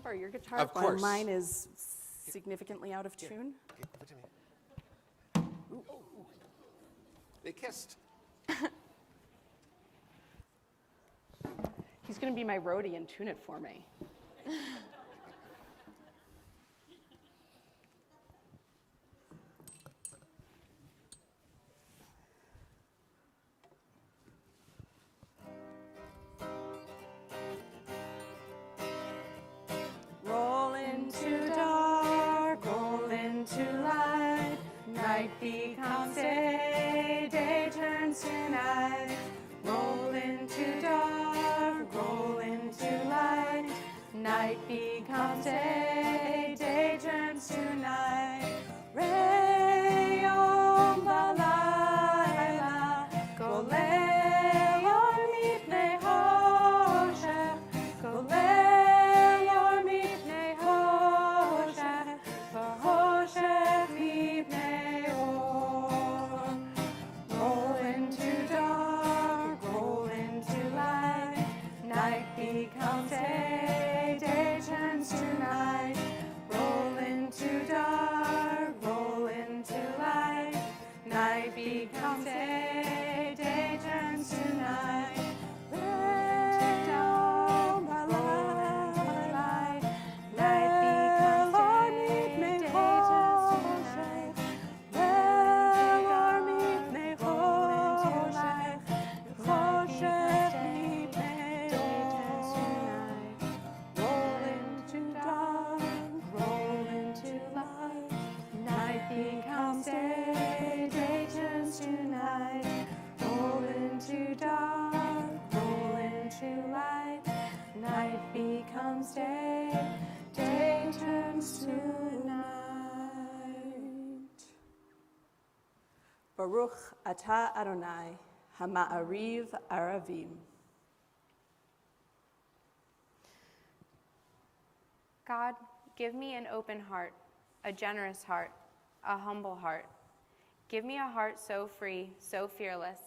borrow your guitar? Of course. Mine is significantly out of tune. Give it to me. Ooh. They kissed. He's going to be my roadie and tune it for me. Roll into dark, roll into light. Night becomes day, day turns to night. Roll into dark, roll into light. Night becomes day, day turns to night. Rayom balayla, golei or mipnei hoshech, golei or mipnei hoshech, v'hoshech mipnei or. Roll into dark, roll into light. Night becomes day, day turns to night. Roll into dark, roll into light. Night becomes day, day turns to night. Down by light. Night becomes day, day turns to night. Becomes day, day turns to night. Roll into dark, roll into light. Night becomes day, day turns to night. Baruch atah Adonai, hama'ariv aravim. God, give me an open heart, a generous heart, a humble heart. Give me a heart so free, so fearless,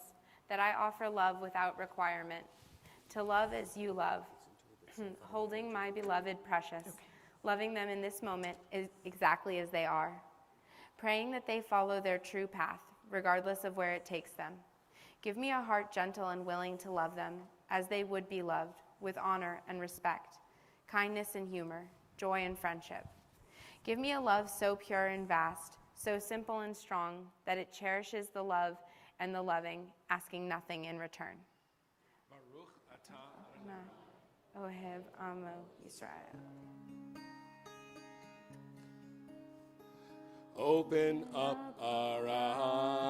that I offer love without requirement, to love as you love, holding my beloved precious, loving them in this moment exactly as they are, praying that they follow their true path, regardless of where it takes them. Give me a heart gentle and willing to love them as they would be loved, with honor and respect, kindness and humor, joy and friendship. Give me a love so pure and vast, so simple and strong, that it cherishes the love and the loving, asking nothing in return. Baruch atah Ohev Amo Yisrael. Open up our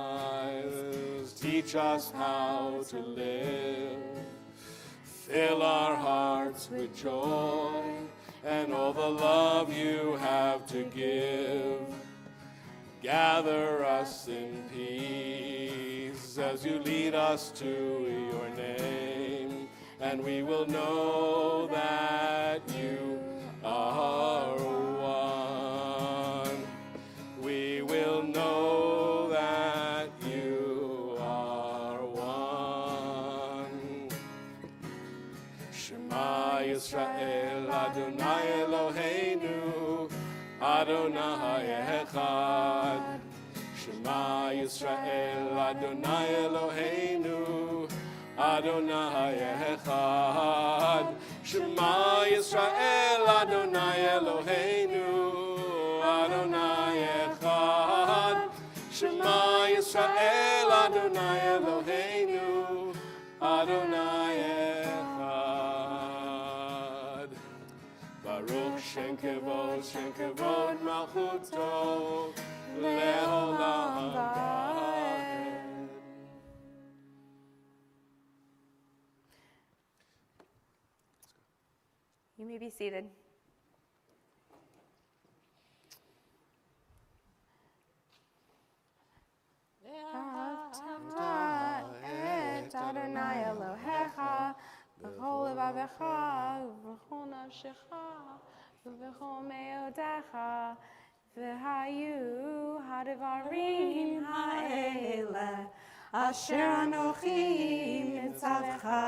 eyes, teach us how to live. Fill our hearts with joy and all the love you have to give. Gather us in peace as you lead us to your name, and we will know that you are one. We will know that you are one. Shema Yisrael Adonai Eloheinu Adonai Echad. Shema Yisrael Adonai Eloheinu Adonai Echad. Shema Yisrael Adonai Eloheinu Adonai Echad. Shema Yisrael Adonai Eloheinu Adonai Echad. Baruch Shem Kevod Malchuto Leolam Vaed. You may be seated. Et Adonai Elohecha b'chol levavecha v'chol nafshecha v'chol meodecha v'hayu hadavarim ha'ele asher anochi mitzavcha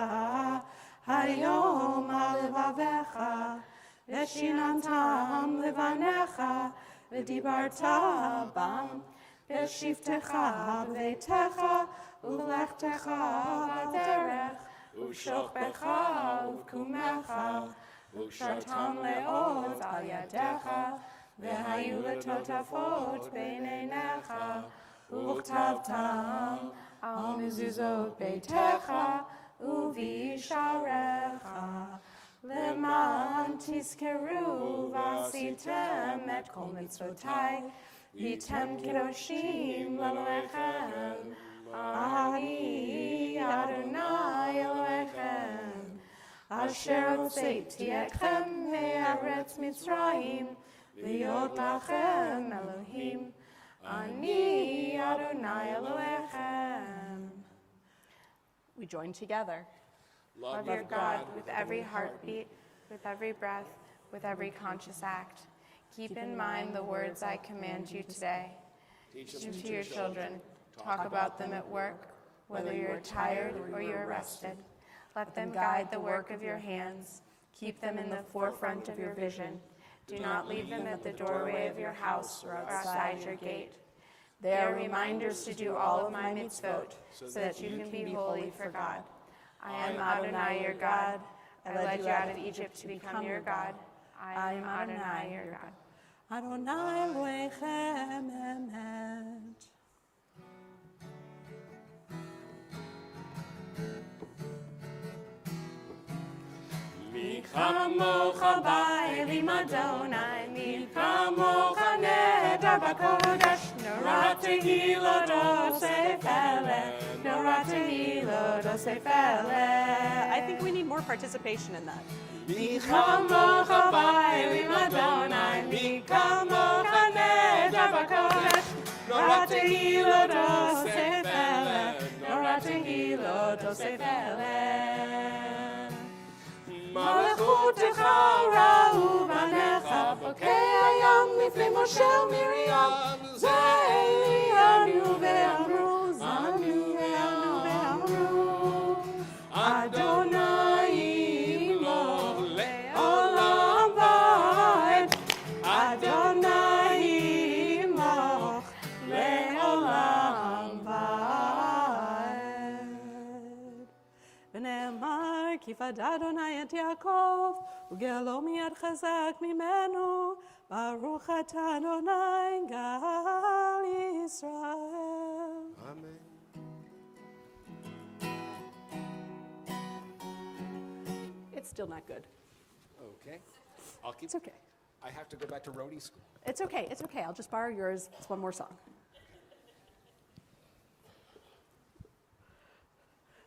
hayom al levavecha ושיננתם לבניך, ודיברת בם, בשבתך בביתך, ובלכתך בדרך, ובשוכבך ובקומך, וקשרתם לאות על ידיך, והיו לטוטפות בין עיניך, וכתבתם על מזוזות ביתך ובישעריך, למען תזכרו ועשיתם את כל מצוותיי, והייתם קדושים לאלוהיכם. אני אדוני אלוהיכם, אשר הוצאתי אתכם מארץ מצרים, להיות לכם אלוהים. אני אדוני אלוהיכם. We join together. Love your God with every heartbeat, with every breath, with every conscious act. Keep in mind the words I command you today. Teach them to your children. Talk about them at work, whether you're tired or you're rested. Let them guide the work of your hands. Keep them in the forefront of your vision. Do not leave them at the doorway of your house or outside your gate. They are reminders to do all of my mitzvot, so that you can be holy for God. I am Adonai your God. I led you out of Egypt to become your God. I am Adonai your God. Adonai Elohechem emet. Mi Kamocha ba'elim Adonai, mi kamocha nedar b'kodesh, norat tehillah dosefele, norat tehillah dosefele. I think we need more participation in that. Mi kamocha ba'elim Adonai, mi kamocha nedar b'kodesh, norat tehillah dosefele, norat tehillah dosefele. מלכותך ראו בניך, בוקי הים לפני משה ומרים, זה ענו ואמרו, זנו ואמרו, אדוני ימלוך לעולם ועד, אדוני ימלוך לעולם ועד. ונאמר כי פדה אדוני את יעקב, וגאלו מיד חזק ממנו, ברוך אתה אדוני גאל ישראל. Amen. It's still not good. Okay. I'll keep. It's okay. I have to go back to roadie school. It's okay. It's okay. I'll just borrow yours. It's one more song.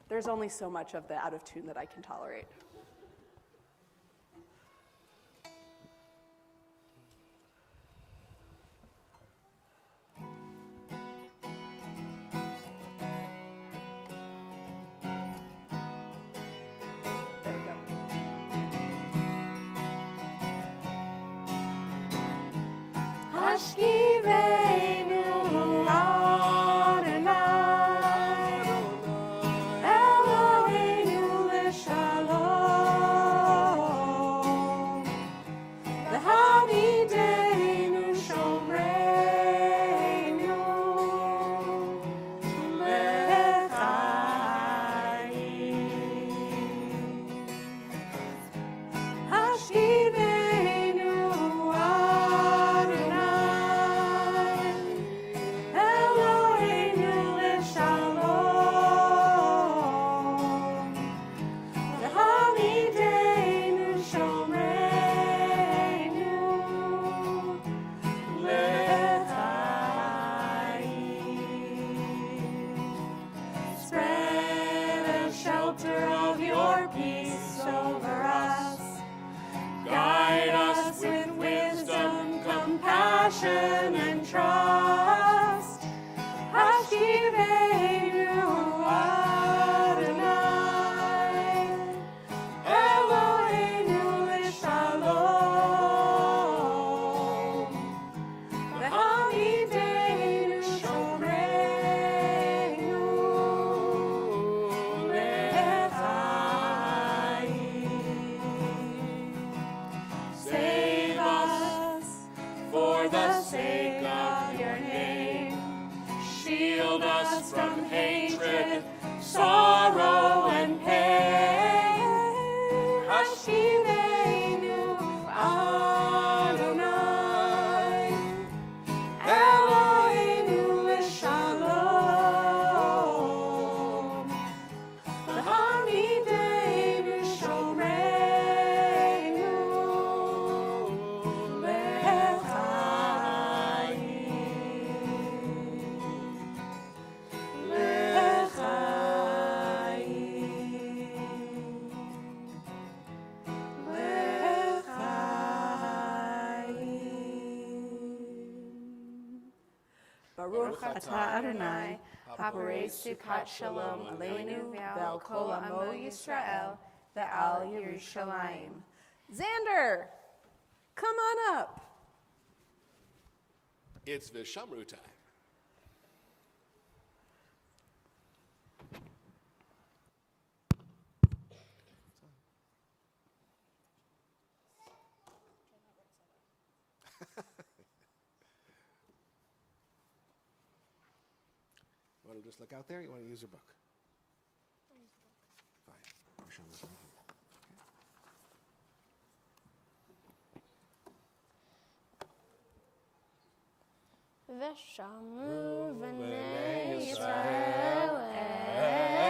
There's only so much of the out of tune that I can tolerate. There we go. Hashkivenu Adonai. And trust, Hashivenu Adonai, Eloheinu l'shalom, v'hamidenu shomreinu l'chaim. Baruch atah Adonai, haporei sukat shalom aleinu ve'al kol amo Yisrael ve'al Yerushalayim. Xander, come on up. It's Vishamru time. You want to just look out there? Or you want to use your book? Fine. Vishamru's right here. ושמרו בני ישראל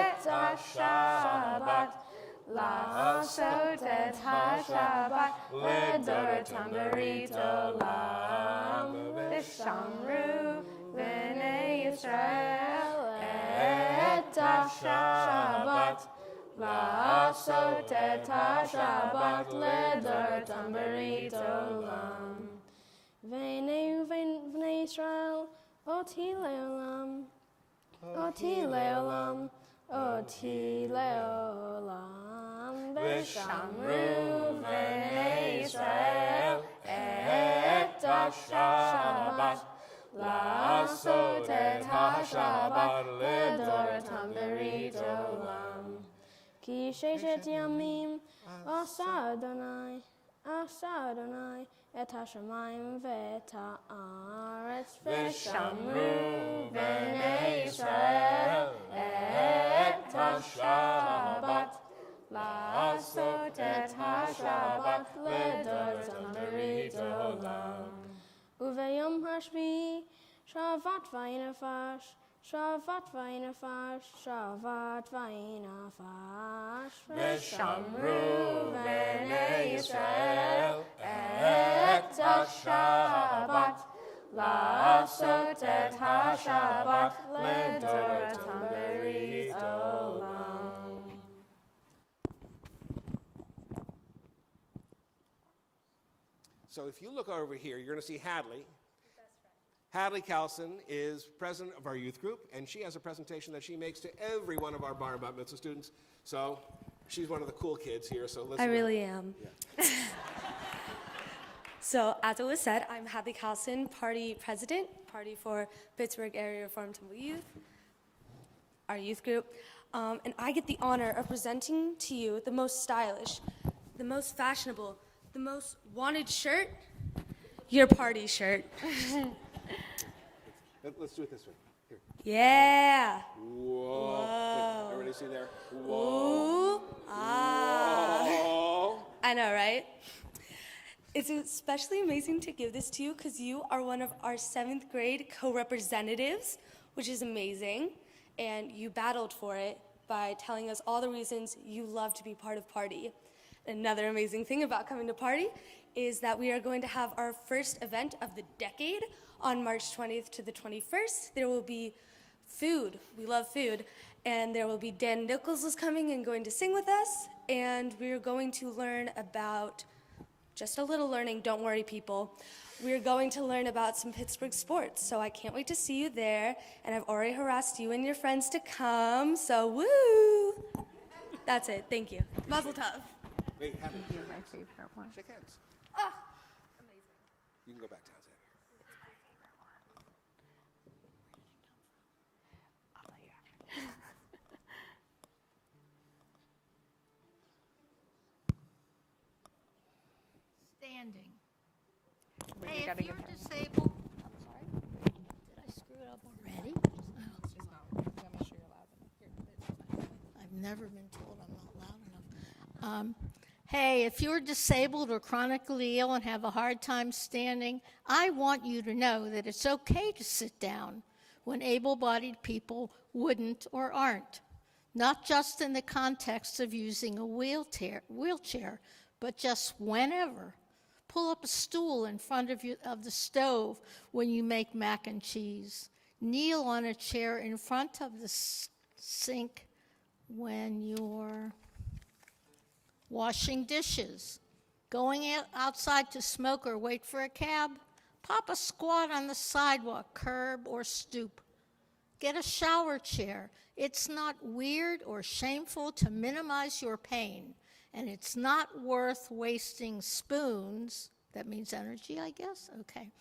את השבת, לעשות את השבת לדורתם ברית עולם. ושמרו בני ישראל את השבת, לעשות את השבת לדורתם ברית עולם. ועינינו בני ישראל אותי לעולם, אותי לעולם, אותי לעולם. ושמרו בני ישראל את השבת, לעשות את השבת לדורתם ברית עולם. כי ששת ימים עשה אדוני, עשה אדוני את השמיים ואת הארץ. ושמרו בני ישראל את השבת, לעשות את השבת לדורתם ברית עולם. וביום השביעי שבת וינפש, שבת וינפש, שבת וינפש. ושמרו בני ישראל את השבת, לעשות את השבת לדורתם ברית עולם. So if you look over here, you're going to see Hadley. Hadley Carlson is president of our youth group, and she has a presentation that she makes to every one of our Bar Bat Mitzvah students. So she's one of the cool kids here, so listen. I really am. Yeah. So, as it was said, I'm Hadley Carlson, party president, party for Pittsburgh Area Reformed Temple Youth, our youth group. And I get the honor of presenting to you the most stylish, the most fashionable, the most wanted shirt, your party shirt. Let's do it this way. Here. Yeah. Whoa. Whoa. Everybody see there? Whoa. Ooh. Ah. Whoa. I know, right? It's especially amazing to give this to you because you are one of our 7th grade co-representatives, which is amazing. And you battled for it by telling us all the reasons you love to be part of Party. Another amazing thing about coming to Party is that we are going to have our first event of the decade on March 20th to the 21st. There will be food. We love food. And there will be Dan Nichols is coming and going to sing with us. And we're going to learn about, just a little learning, don't worry people. We're going to learn about some Pittsburgh sports. So I can't wait to see you there. And I've already harassed you and your friends to come. So woo! That's it. Thank you. Mazel tov. Wait, have it. You're my favorite one. Shake hands. Ah, amazing. You can go back, Townsend. I'll let you have it. Standing. Wait, Hey, you gotta if you're give him. disabled, I'm sorry, did I screw it up already? I've never been told I'm not loud enough. Hey, if you're disabled or chronically ill and have a hard time standing, I want you to know that it's okay to sit down when able-bodied people wouldn't or aren't. Not just in the context of using a wheelchair, but just whenever. Pull up a stool in front of the stove when you make mac and cheese. Kneel on a chair in front of the sink when you're washing dishes. Going outside to smoke or wait for a cab. Pop a squat on the sidewalk, curb, or stoop. Get a shower chair. It's not weird or shameful to minimize your pain, and it's not worth wasting spoons. That means energy, I guess? Okay.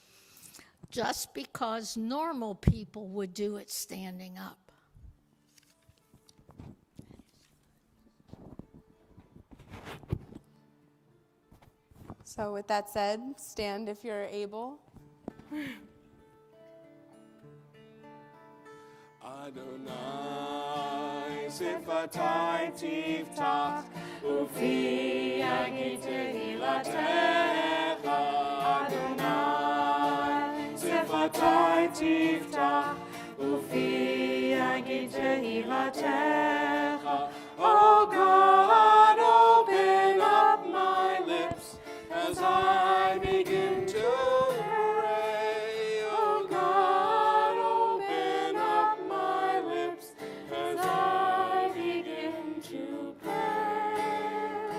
Just because normal people would do it standing up. So with that said, stand if you're able. Adonai sifatai tiftach ufi yagid tehilatecha. Adonai sifatai tiftach ufi yagid tehilatecha. Oh God, open up my lips as I begin to pray. Oh God, open up my lips as I begin to pray.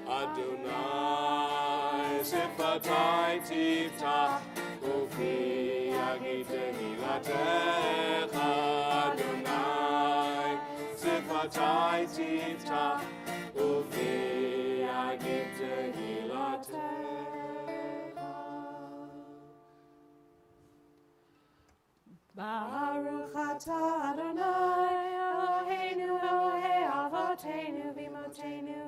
Adonai sifatai tiftach ufi yagid tehilatecha. Adonai sifatai tiftach ufi yagid tehilatecha. Baruch atah Adonai, Eloheinu, Elohei Avotenu, Vimotenu,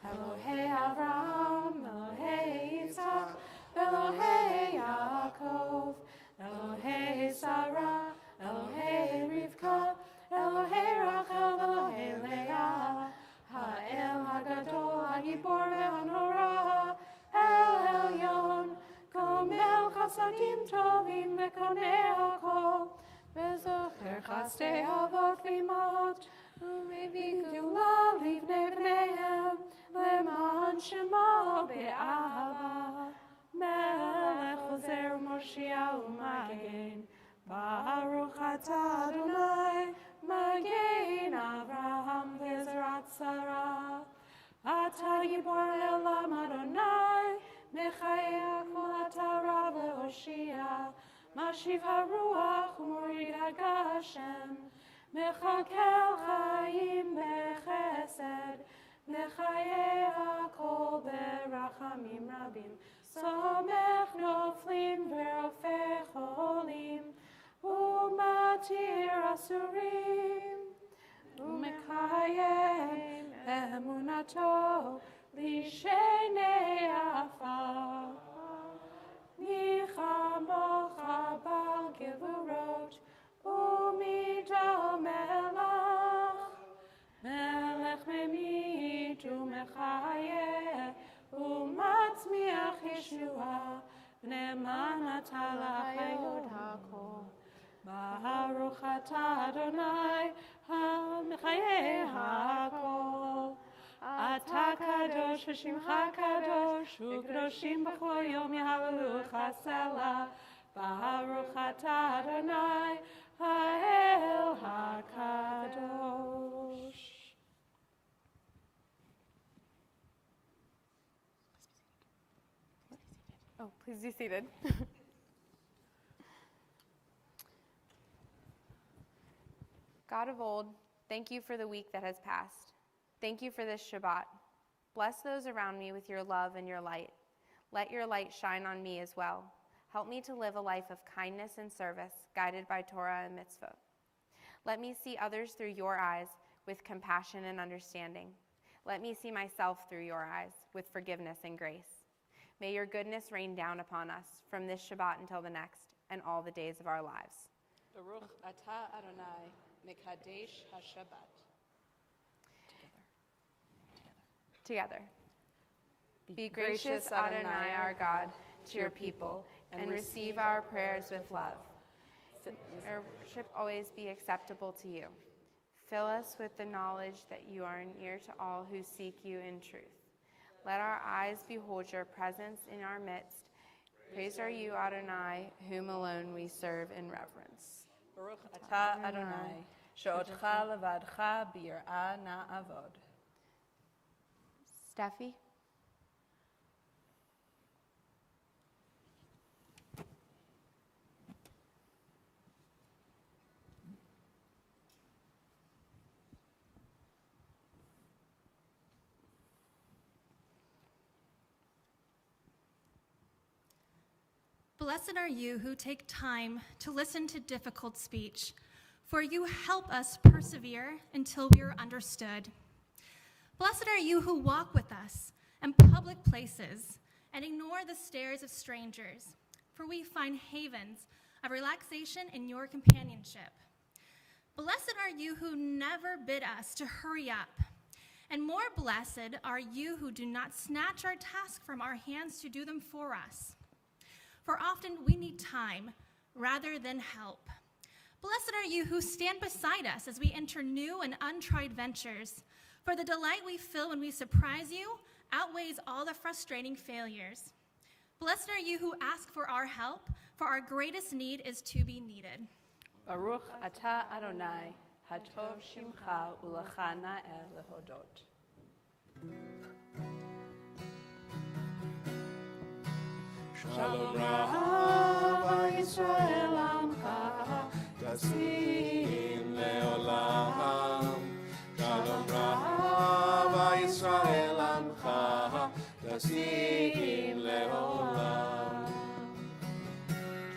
Elohei Avraham, Elohei Yitzchak, Elohei Yaakov, Elohei Sarah, Elohei Rivka, Elohei Rachel, Elohei Leah, Ha'el Hagadol, Hagibor ve'hanora, El Elyon, Gomel chasadim tovim vekonei hakol, vezocher chastei avot v'imot, u'mevik geulah livnei bneihem, leman shemo be'ahava. Melech ozer u'moshia u'magen, Baruch atah Adonai, Magen Avraham ve'ezrat Sarah. Atah gibor elam Adonai, Mechayach u'latara ve'oshia, Mashiv haruach u'morid hagashem, Mechakel chayim bechesed, Mechayeh hakol berachamim rabim, Somech noflim ve'rofeh cholim, U'matir asurim, U'mekayem emunato, Lishenei afar. Nichamocha bal gevurot, U'mido melach, Melech memit u'mechayeh, U'matzmiach Yeshua, B'ne'eman atah lachayot hakol. Baruch atah Adonai, HaMechayeh hakol. Atah kadosh v'shimcha kadosh, u'kadoshim b'chol yom yahalucha selah. Baruch atah Adonai, Ha'el hakadosh. Oh, please be seated. God of old, thank you for the week that has passed. Thank you for this Shabbat. Bless those around me with your love and your light. Let your light shine on me as well. Help me to live a life of kindness and service, guided by Torah and mitzvot. Let me see others through your eyes with compassion and understanding. Let me see myself through your eyes with forgiveness and grace. May your goodness rain down upon us from this Shabbat until the next and all the days of our lives. Baruch atah Adonai, Mekadesh HaShabbat. Together. Be gracious, Adonai, our God, to your people, and receive our prayers with love. Our worship always be acceptable to you. Fill us with the knowledge that you are near to all who seek you in truth. Let our eyes behold your presence in our midst. Praised are you, Adonai, whom alone we serve in reverence. Baruch atah Adonai, she'otcha levadcha b'yirah na'avod. Steffi? Blessed are you who take time to listen to difficult speech, for you help us persevere until we are understood. Blessed are you who walk with us in public places and ignore the stares of strangers, for we find havens of relaxation in your companionship. Blessed are you who never bid us to hurry up, and more blessed are you who do not snatch our task from our hands to do them for us. For often we need time rather than help. Blessed are you who stand beside us as we enter new and untried ventures, for the delight we feel when we surprise you outweighs all the frustrating failures. Blessed are you who ask for our help, for our greatest need is to be needed. Baruch atah Adonai, hatov shimcha ulecha na'eh lehodot. Shalom Rav Yisrael Amcha, Tasim Leolam. Shalom Rav Yisrael Amcha, Tasim Leolam.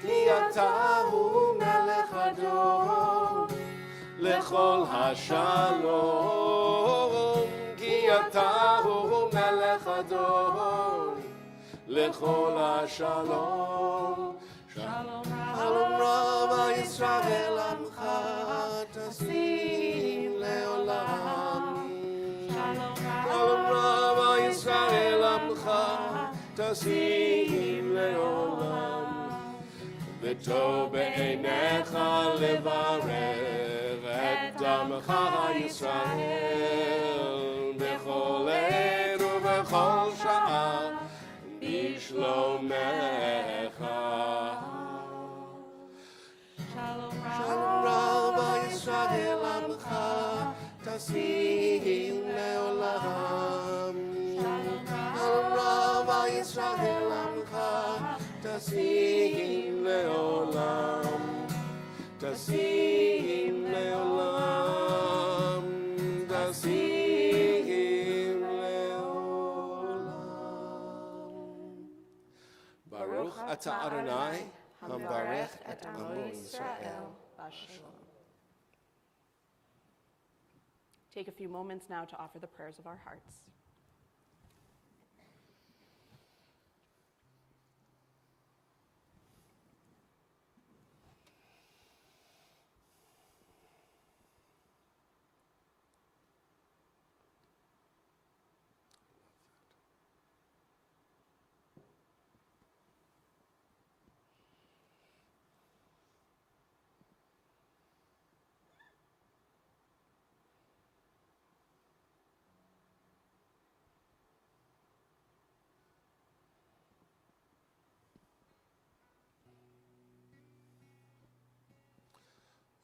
Ki ata hu melech Adon, lechol hashalom. Ki ata hu melech Adon, lechol hashalom. Shalom Rav Yisrael Amcha, Tasim Leolam. Shalom Rav Yisrael Amcha, Tasim Leolam. V'tov be'einecha levarech et damcha Yisrael b'chol עת ובכל שעה בשלומך. Shalom Rav Yisrael Amcha, Tasim Leolam. Shalom Rav Yisrael Amcha, Tasim Leolam. Tasim Leolam. Tasim Leolam. Baruch atah Adonai, hambarech et amo Yisrael. Take a few moments now to offer the prayers of our hearts.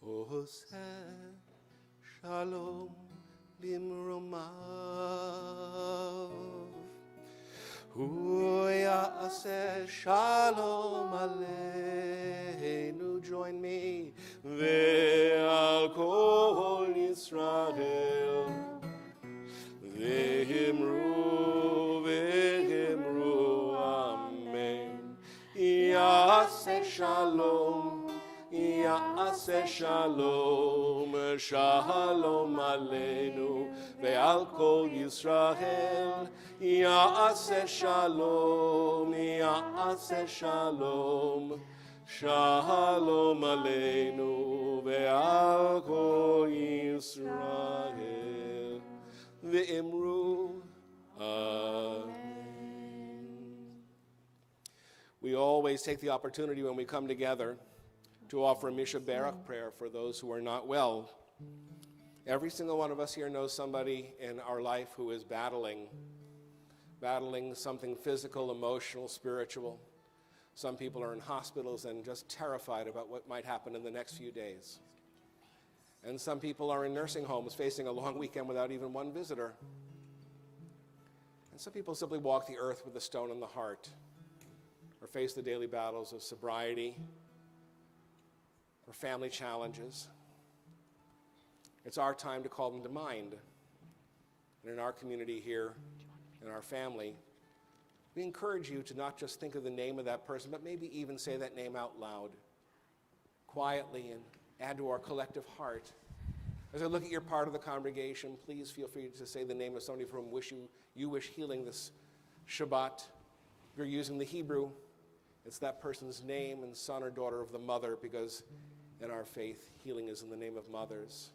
Oseh shalom bimromav, hu ya'aseh shalom aleinu. Join me, ve'al kol Yisrael, ve'himru amen. Ya'aseh shalom, Ya'aseh shalom, shalom aleinu, ve'al kol Yisrael. Ya'aseh shalom, Ya'aseh shalom, shalom aleinu, ve'al kol Yisrael. Ve'imru amen. We always take the opportunity when we come together to offer a Misha Barak prayer for those who are not well. Every single one of us here knows somebody in our life who is battling something physical, emotional, spiritual. Some people are in hospitals and just terrified about what might happen in the next few days. And some people are in nursing homes facing a long weekend without even one visitor. And some people simply walk the earth with a stone in the heart, or face the daily battles of sobriety, or family challenges. It's our time to call them to mind. And in our community here, in our family, we encourage you to not just think of the name of that person, but maybe even say that name out loud, quietly, and add to our collective heart. As I look at your part of the congregation, please feel free to say the name of somebody for whom you wish healing this Shabbat. If you're using the Hebrew, it's that person's name and son or daughter of the mother, because in our faith, healing is in the name of mothers.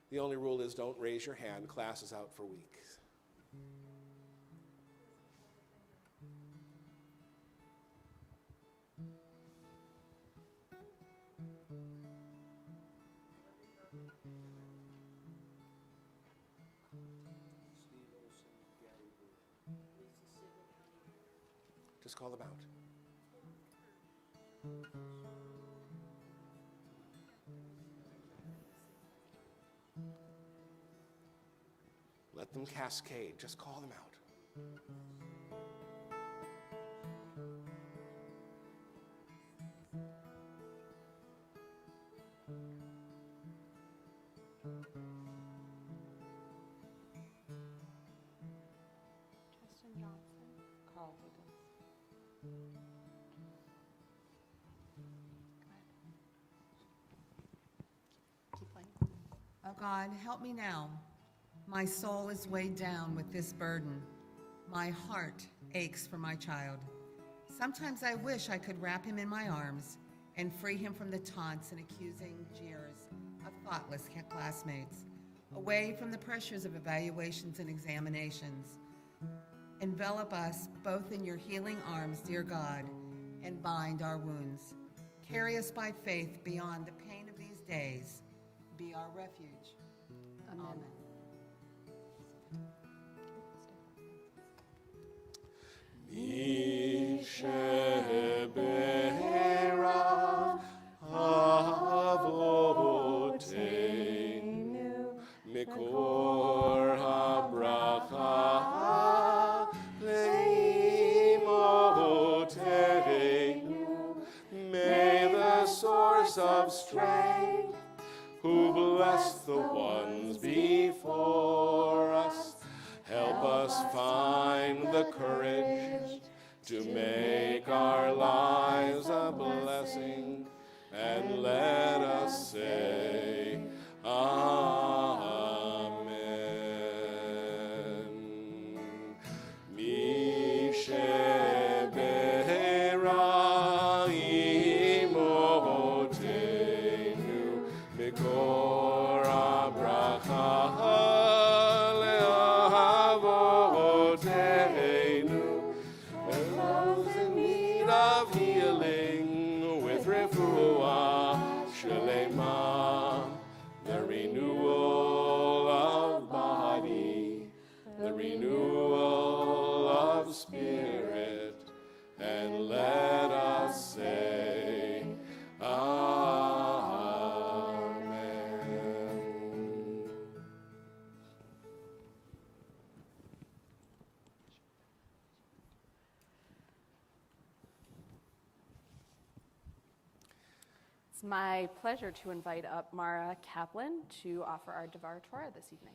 The only rule is don't raise your hand. Class is out for weeks. Just call them out. Let them cascade. Just call them out. Justin Johnson. Carl Higgins. Keep playing. Oh God, help me now. My soul is weighed down with this burden. My heart aches for my child. Sometimes I wish I could wrap him in my arms and free him from the taunts and accusing jeers of thoughtless classmates, away from the pressures of evaluations and examinations. Envelop us both in your healing arms, dear God, and bind our wounds. Carry us by faith beyond the pain of these days. Be our refuge. Amen. Mishabera avoteinu mikor habracha leimoteinu. May the source of strength, who bless the ones before us, help us find the courage to make our lives a blessing, and let us say, Amen. Mishebera imotenu mikor abracha of healing with refuah shalema, the renewal of body, the renewal of spirit, and let us say, Amen. It's my pleasure to invite up Mara Kaplan to offer our Devar Torah this evening.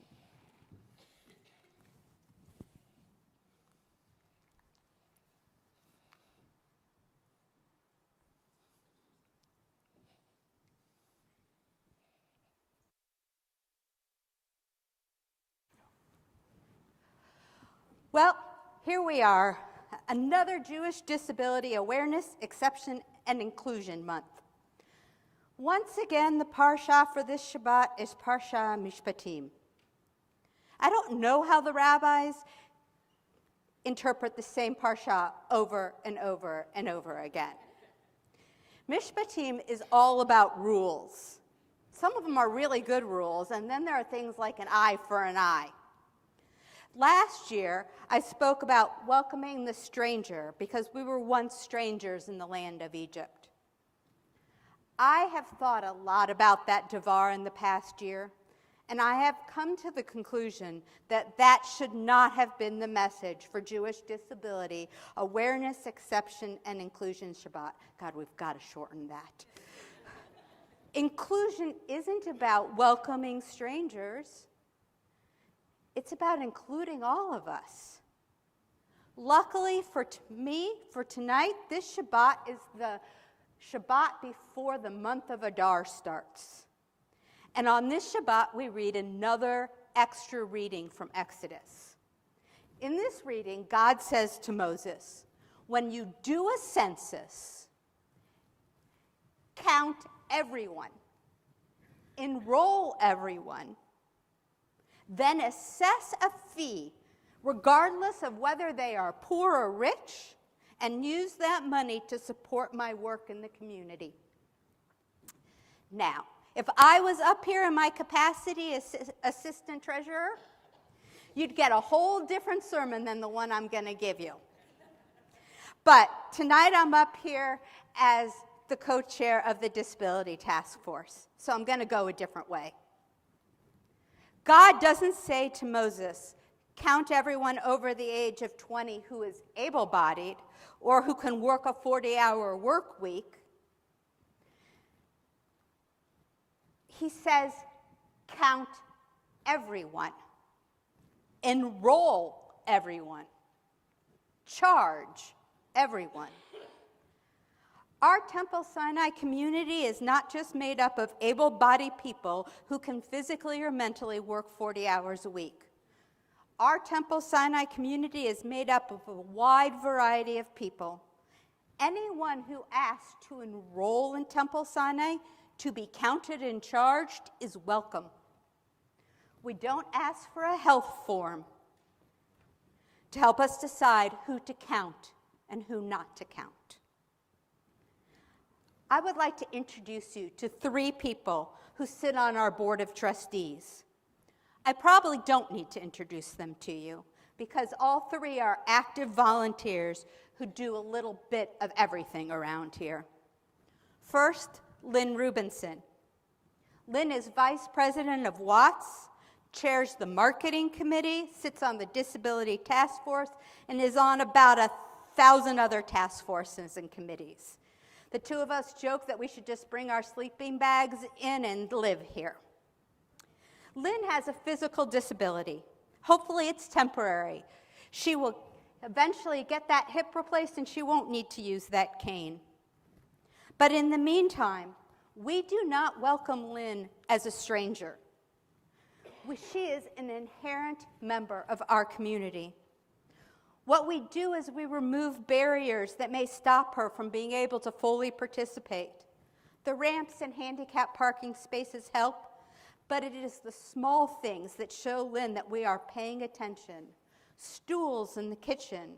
Well, here we are, another Jewish Disability Awareness, Exception, and Inclusion Month. Once again, the parsha for this Shabbat is Parsha Mishpatim. I don't know how the rabbis interpret the same parsha over and over and over again. Mishpatim is all about rules. Some of them are really good rules, and then there are things like an eye for an eye. Last year, I spoke about welcoming the stranger because we were once strangers in the land of Egypt. I have thought a lot about that Devar in the past year, and I have come to the conclusion that that should not have been the message for Jewish Disability Awareness, Exception, and Inclusion Shabbat. God, we've got to shorten that. Inclusion isn't about welcoming strangers. It's about including all of us. Luckily for me, for tonight, this Shabbat is the Shabbat before the month of Adar starts. And on this Shabbat, we read another extra reading from Exodus. In this reading, God says to Moses, when you do a census, count everyone, enroll everyone, then assess a fee, regardless of whether they are poor or rich, and use that money to support my work in the community. Now, if I was up here in my capacity as assistant treasurer, you'd get a whole different sermon than the one I'm going to give you. But tonight I'm up here as the co-chair of the Disability Task Force, so I'm going to go a different way. God doesn't say to Moses, count everyone over the age of 20 who is able-bodied or who can work a 40-hour work week. He says, count everyone, enroll everyone, charge everyone. Our Temple Sinai community is not just made up of able-bodied people who can physically or mentally work 40 hours a week. Our Temple Sinai community is made up of a wide variety of people. Anyone who asks to enroll in Temple Sinai to be counted and charged is welcome. We don't ask for a health form to help us decide who to count and who not to count. I would like to introduce you to 3 people who sit on our board of trustees. I probably don't need to introduce them to you because all 3 are active volunteers who do a little bit of everything around here. First, Lynn Rubinson. Lynn is vice president of Watts, chairs the marketing committee, sits on the disability task force, and is on about 1,000 other task forces and committees. The 2 of us joke that we should just bring our sleeping bags in and live here. Lynn has a physical disability. Hopefully it's temporary. She will eventually get that hip replaced and she won't need to use that cane. But in the meantime, we do not welcome Lynn as a stranger. She is an inherent member of our community. What we do is we remove barriers that may stop her from being able to fully participate. The ramps and handicap parking spaces help, but it is the small things that show Lynn that we are paying attention. Stools in the kitchen,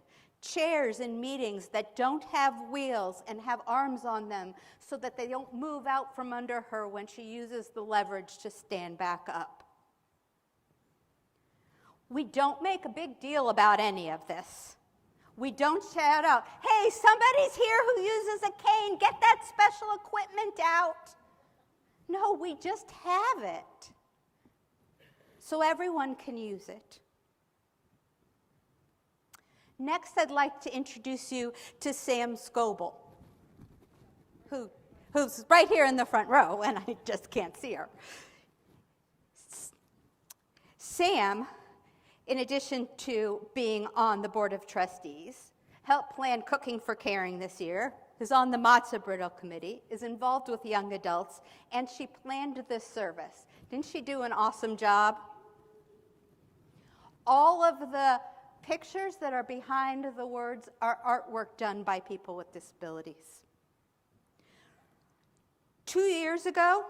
chairs in meetings that don't have wheels and have arms on them so that they don't move out from under her when she uses the leverage to stand back up. We don't make a big deal about any of this. We don't shout out, hey, somebody's here who uses a cane, get that special equipment out. No, we just have it so everyone can use it. Next, I'd like to introduce you to Sam Scoble, who's right here in the front row, and I just can't see her. Sam, in addition to being on the Board of Trustees, helped plan Cooking for Caring this year, is on the Matzah Brittle Committee, is involved with young adults, and she planned this service. Didn't she do an awesome job? All of the pictures that are behind the words are artwork done by people with disabilities. 2 years ago,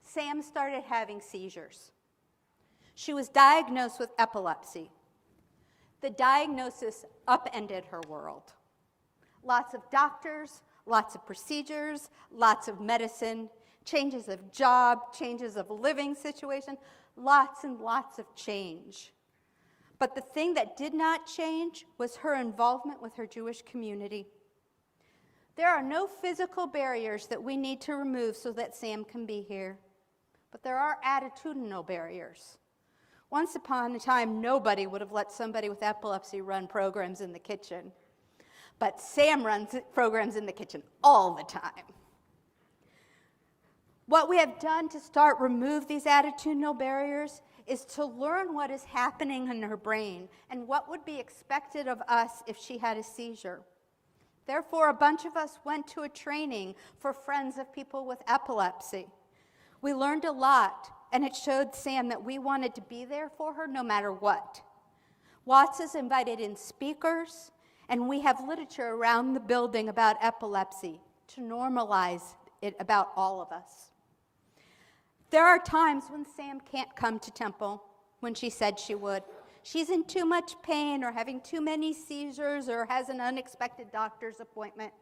Sam started having seizures. She was diagnosed with epilepsy. The diagnosis upended her world. Lots of doctors, lots of procedures, lots of medicine, changes of job, changes of living situation, lots and lots of change. But the thing that did not change was her involvement with her Jewish community. There are no physical barriers that we need to remove so that Sam can be here, but there are attitudinal barriers. Once upon a time, nobody would have let somebody with epilepsy run programs in the kitchen. But Sam runs programs in the kitchen all the time. What we have done to start remove these attitudinal barriers is to learn what is happening in her brain and what would be expected of us if she had a seizure. Therefore, a bunch of us went to a training for friends of people with epilepsy. We learned a lot, and it showed Sam that we wanted to be there for her no matter what. Watts has invited in speakers, and we have literature around the building about epilepsy to normalize it about all of us. There are times when Sam can't come to Temple when she said she would. She's in too much pain or having too many seizures or has an unexpected doctor's appointment.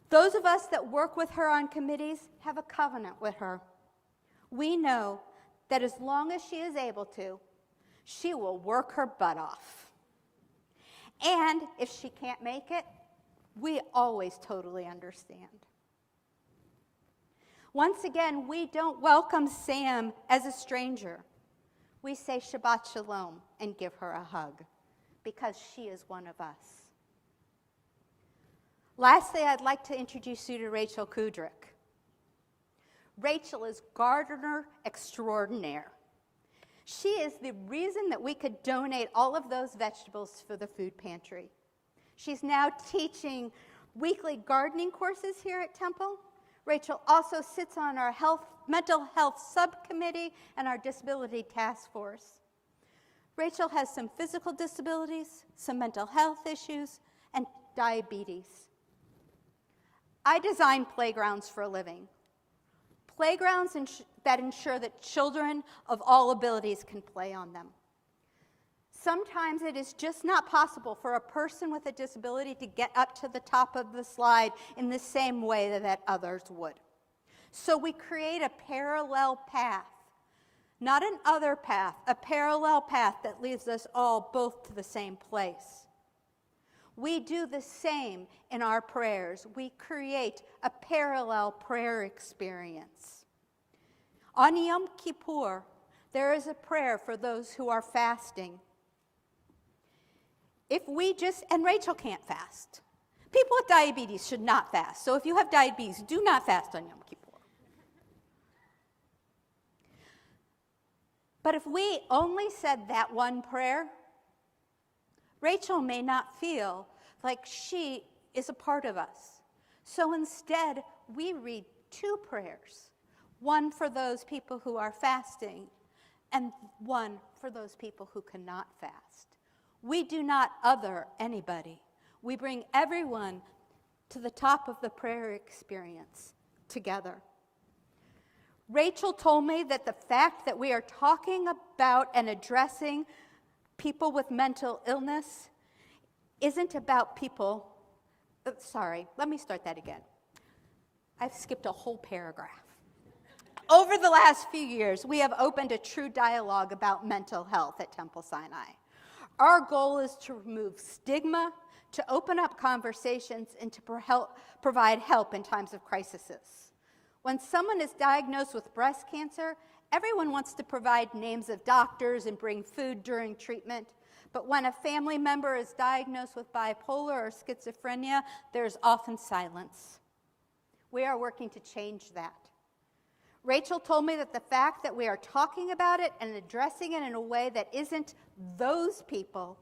Those of us that work with her on committees have a covenant with her. We know that as long as she is able to, she will work her butt off. And if she can't make it, we always totally understand. Once again, we don't welcome Sam as a stranger. We say Shabbat Shalom and give her a hug because she is one of us. Lastly, I'd like to introduce you to Rachel Kudrick. Rachel is gardener extraordinaire. She is the reason that we could donate all of those vegetables for the food pantry. She's now teaching weekly gardening courses here at Temple. Rachel also sits on our mental health subcommittee and our disability task force. Rachel has some physical disabilities, some mental health issues, and diabetes. I design playgrounds for a living. Playgrounds that ensure that children of all abilities can play on them. Sometimes it is just not possible for a person with a disability to get up to the top of the slide in the same way that others would. So we create a parallel path, not an other path, a parallel path that leads us all both to the same place. We do the same in our prayers. We create a parallel prayer experience. On Yom Kippur, there is a prayer for those who are fasting. And Rachel can't fast. People with diabetes should not fast. So if you have diabetes, do not fast on Yom Kippur. But if we only said that one prayer, Rachel may not feel like she is a part of us. So instead, we read two prayers, one for those people who are fasting and one for those people who cannot fast. We do not other anybody. We bring everyone to the top of the prayer experience together. Rachel told me that the fact that we are talking about and addressing people with mental illness isn't about people. Let me start that again. I've skipped a whole paragraph. Over the last few years, we have opened a true dialogue about mental health at Temple Sinai. Our goal is to remove stigma, to open up conversations, and to provide help in times of crises. When someone is diagnosed with breast cancer, everyone wants to provide names of doctors and bring food during treatment. But when a family member is diagnosed with bipolar or schizophrenia, there's often silence. We are working to change that. Rachel told me that the fact that we are talking about it and addressing it in a way that isn't those people,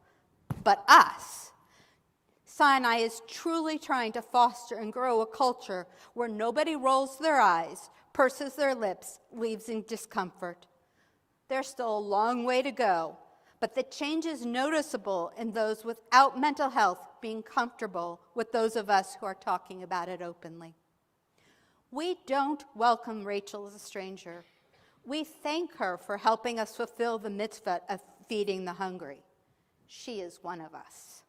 but us, Sinai is truly trying to foster and grow a culture where nobody rolls their eyes, purses their lips, leaves in discomfort. There's still a long way to go, but the change is noticeable in those without mental health being comfortable with those of us who are talking about it openly. We don't welcome Rachel as a stranger. We thank her for helping us fulfill the mitzvah of feeding the hungry. She is one of us.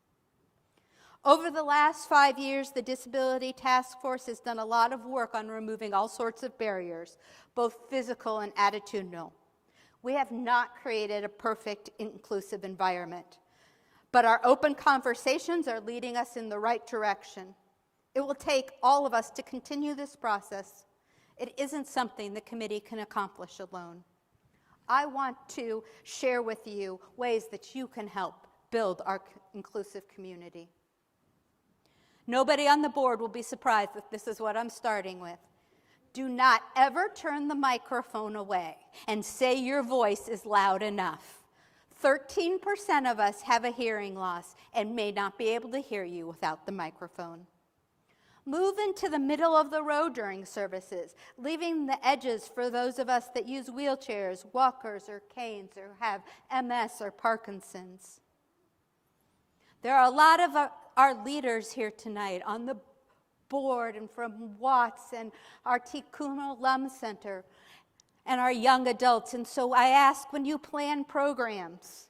Over the last 5 years, the Disability Task Force has done a lot of work on removing all sorts of barriers, both physical and attitudinal. We have not created a perfect, inclusive environment, but our open conversations are leading us in the right direction. It will take all of us to continue this process. It isn't something the committee can accomplish alone. I want to share with you ways that you can help build our inclusive community. Nobody on the board will be surprised that this is what I'm starting with. do not ever turn the microphone away and say your voice is loud enough. 13% of us have a hearing loss and may not be able to hear you without the microphone. Move into the middle of the road during services, leaving the edges for those of us that use wheelchairs, walkers, or canes, or have MS or Parkinson's. There are a lot of our leaders here tonight on the board and from Watts and our Tikkun Olam Center and our young adults. And so I ask, when you plan programs,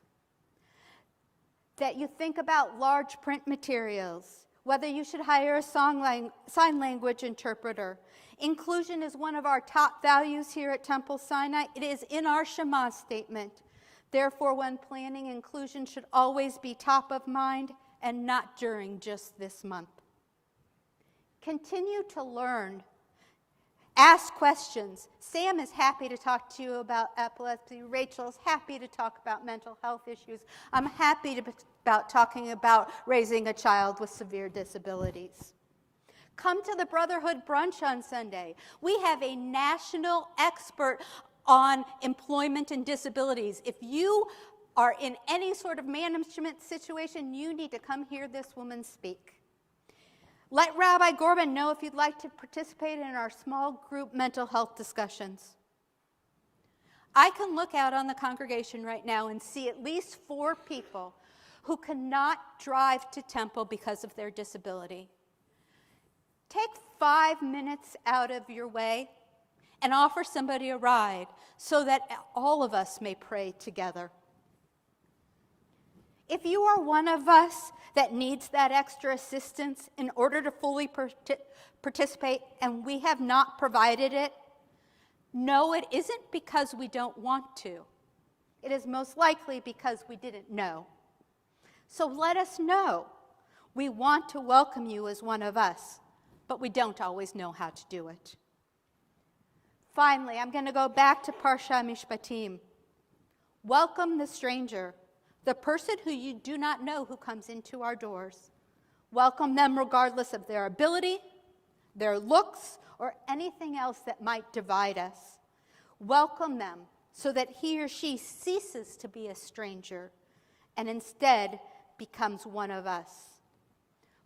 that you think about large print materials, whether you should hire a sign language interpreter. Inclusion is one of our top values here at Temple Sinai. It is in our Shema statement. Therefore, when planning, inclusion should always be top of mind and not during just this month. Continue to learn. Ask questions. Sam is happy to talk to you about epilepsy. Rachel is happy to talk about mental health issues. I'm happy about talking about raising a child with severe disabilities. Come to the Brotherhood Brunch on Sunday. We have a national expert on employment and disabilities. If you are in any sort of management situation, you need to come hear this woman speak. Let Rabbi Gorban know if you'd like to participate in our small group mental health discussions. I can look out on the congregation right now and see at least 4 people who cannot drive to Temple because of their disability. Take 5 minutes out of your way and offer somebody a ride so that all of us may pray together. If you are one of us that needs that extra assistance in order to fully participate and we have not provided it, no, it isn't because we don't want to. It is most likely because we didn't know. So let us know. We want to welcome you as one of us, but we don't always know how to do it. Finally, I'm going to go back to Parsha Mishpatim. Welcome the stranger, the person who you do not know who comes into our doors. Welcome them regardless of their ability, their looks, or anything else that might divide us. Welcome them so that he or she ceases to be a stranger and instead becomes one of us.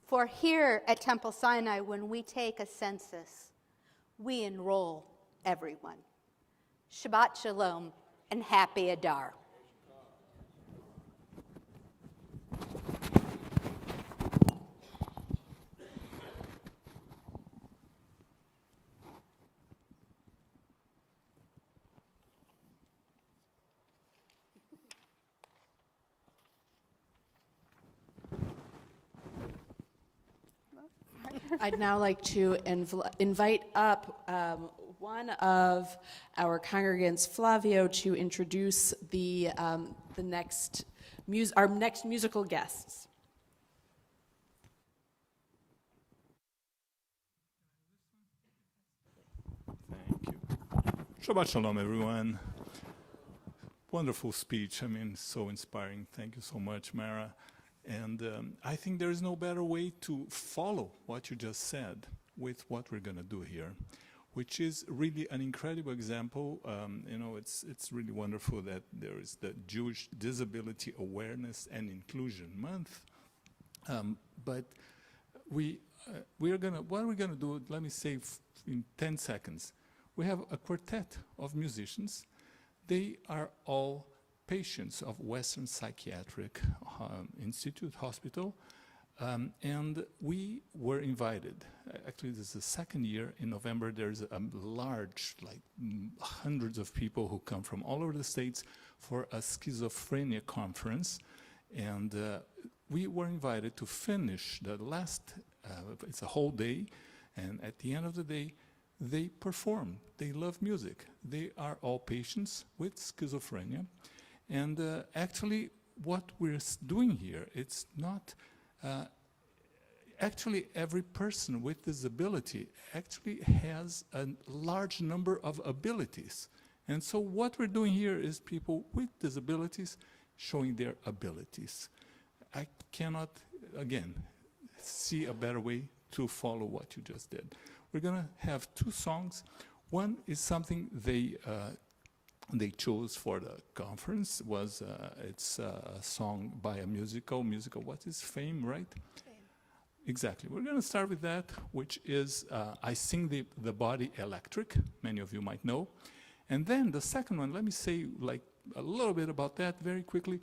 For here at Temple Sinai, when we take a census, we enroll everyone. Shabbat Shalom and Happy Adar. I'd now like to invite up one of our congregants, Flavio, to introduce our next musical guests. Thank you. Shabbat Shalom, everyone. Wonderful speech. I mean, so inspiring. Thank you so much, Mara. And I think there is no better way to follow what you just said with what we're going to do here, which is really an incredible example. It's really wonderful that there is the Jewish Disability Awareness and Inclusion Month. But what are we going to do? Let me say in 10 seconds. We have a quartet of musicians. They are all patients of Western Psychiatric Institute Hospital, and we were invited. Actually, this is the second year. In November, there's a large, hundreds of people who come from all over the States for a schizophrenia conference, and we were invited to finish the last, it's a whole day, and at the end of the day, they perform. They love music. They are all patients with schizophrenia. And actually, what we're doing here, it's not, actually every person with disability actually has a large number of abilities. And so what we're doing here is people with disabilities showing their abilities. I cannot, again, see a better way to follow what you just did. We're going to have two songs. One is something they chose for the conference. It's a song by a musical. What is Fame, right? Fame. Exactly. We're going to start with that, which is I Sing the Body Electric. Many of you might know. And then the second one, let me say like a little bit about that very quickly.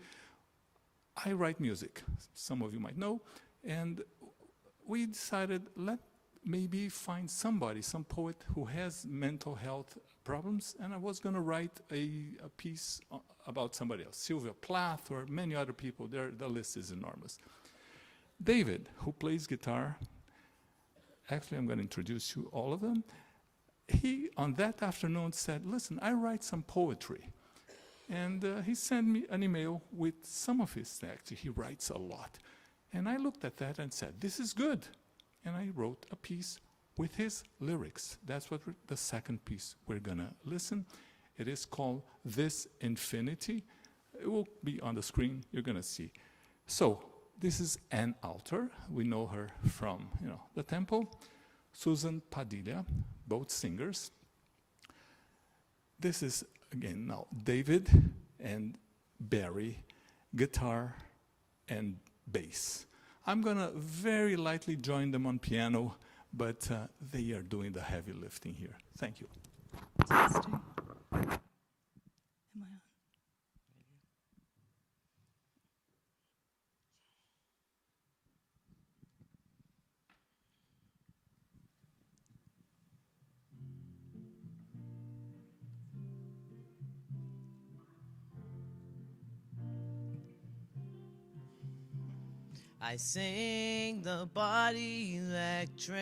I write music, some of you might know, and we decided maybe find somebody, some poet who has mental health problems, and I was going to write a piece about somebody else, Sylvia Plath or many other people. The list is enormous. David, who plays guitar, actually I'm going to introduce you all of them. He, on that afternoon, said, listen, I write some poetry. And he sent me an email with some of his texts. He writes a lot. And I looked at that and said, this is good. And I wrote a piece with his lyrics. That's what the second piece we're going to listen. It is called This Infinity. It will be on the screen. You're going to see. So this is Ann Alter. We know her from the temple. Susan Padilla, both singers. This is, again, now David and Barry, guitar and bass. I'm going to very lightly join them on piano, but they are doing the heavy lifting here. Thank you. Testing. Am I on? I sing the body electric.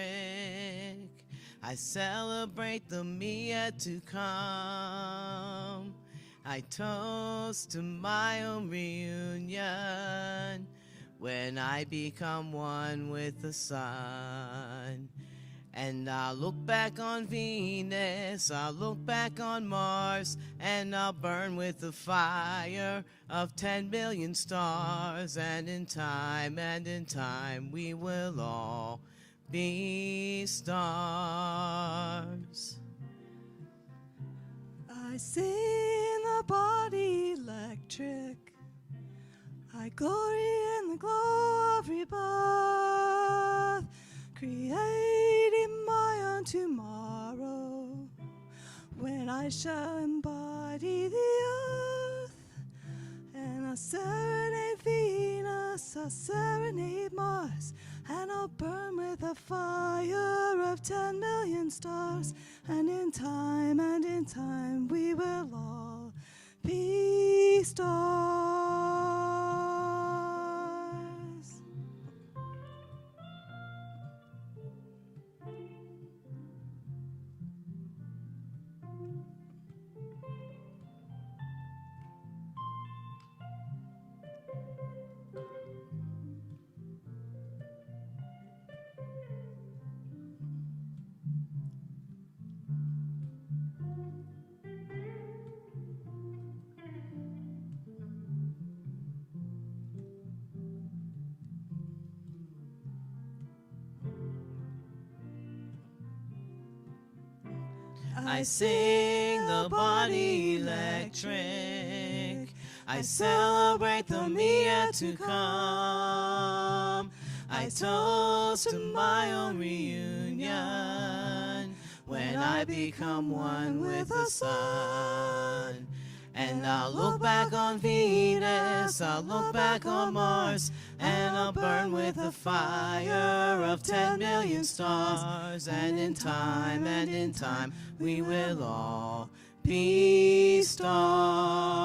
I celebrate the me yet to come. I toast to my own reunion when I become one with the sun. And I'll look back on Venus, I'll look back on Mars, and I'll burn with the fire of 10 billion stars. And in time, we will all be stars. I sing the body electric. I glory in the glow of rebirth, creating my own tomorrow when I shall embody the earth. And I'll serenade Venus, I'll serenade Mars, and I'll burn with a fire of 10 million stars. And in time, we will all be stars. I sing the body electric. I celebrate the me yet to come. I toast to my own reunion when I become one with the sun. And I'll look back on Venus, I'll look back on Mars, and I'll burn with the fire of 10 million stars. And in time, we will all be stars.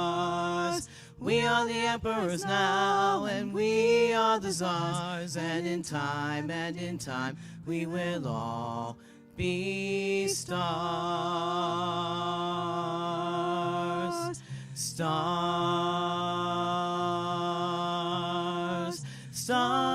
We are the emperors now, and we are the czars. And in time, we will all be stars. Stars, stars.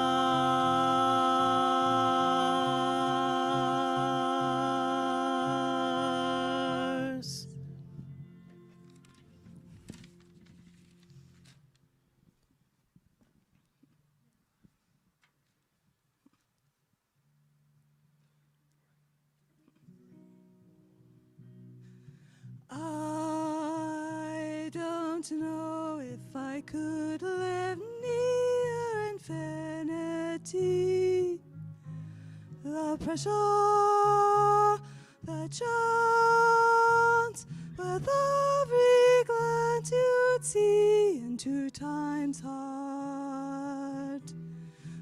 don't know if I could live near infinity. The pressure, the chance, with every glance you'd see into time's heart.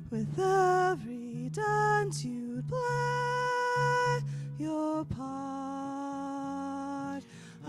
With every dance you'd play your part.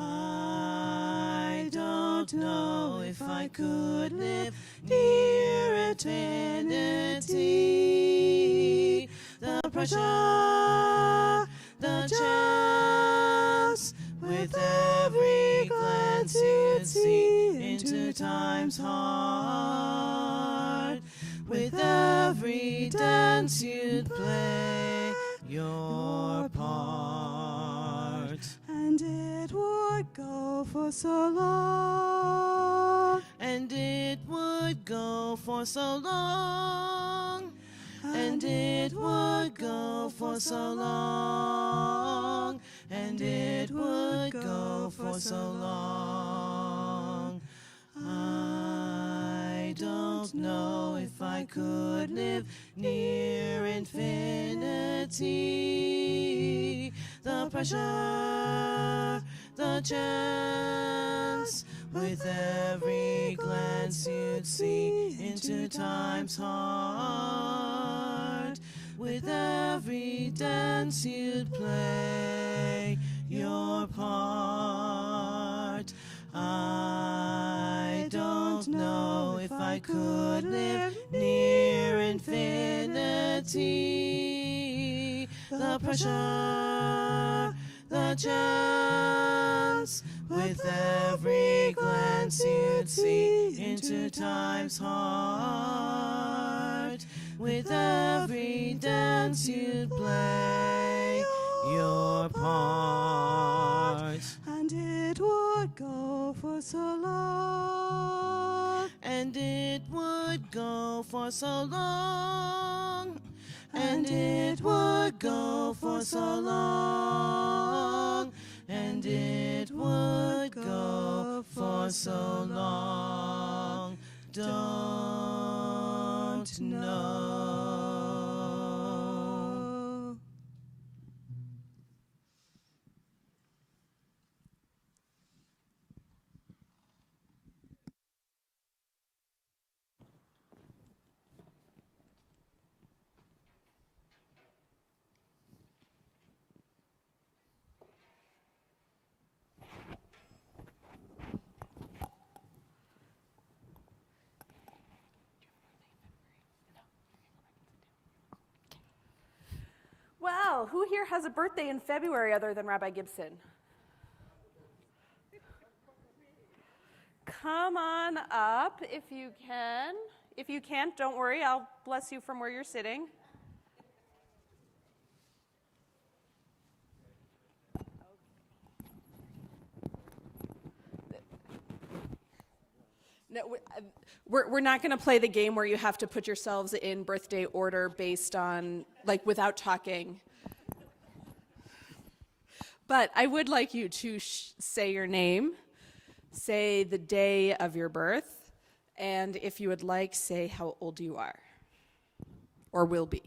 I don't know if I could live near infinity. The pressure, the chance, with every glance you'd see into time's heart. With every dance you'd play your part. And it would go for so long. And it would go for so long. And it would go for so long. And it would go for so long. I don't know if I could live near infinity. The pressure, the chance, with every glance you'd see into time's heart. With every dance you'd play your part. I don't know if I could live near infinity. The pressure, the chance, with every glance you'd see into time's heart. With every dance you'd play your part. And it would go for so long. And it would go for so long. And it would go for so long. And it would go for so long. Don't know. Well, who here has a birthday in February other than Rabbi Gibson? Come on up if you can. If you can't, don't worry, I'll bless you from where you're sitting. No, we're not going to play the game where you have to put yourselves in birthday order based on, like, without talking. But I would like you to say your name, say the day of your birth, and if you would like, say how old you are or will be.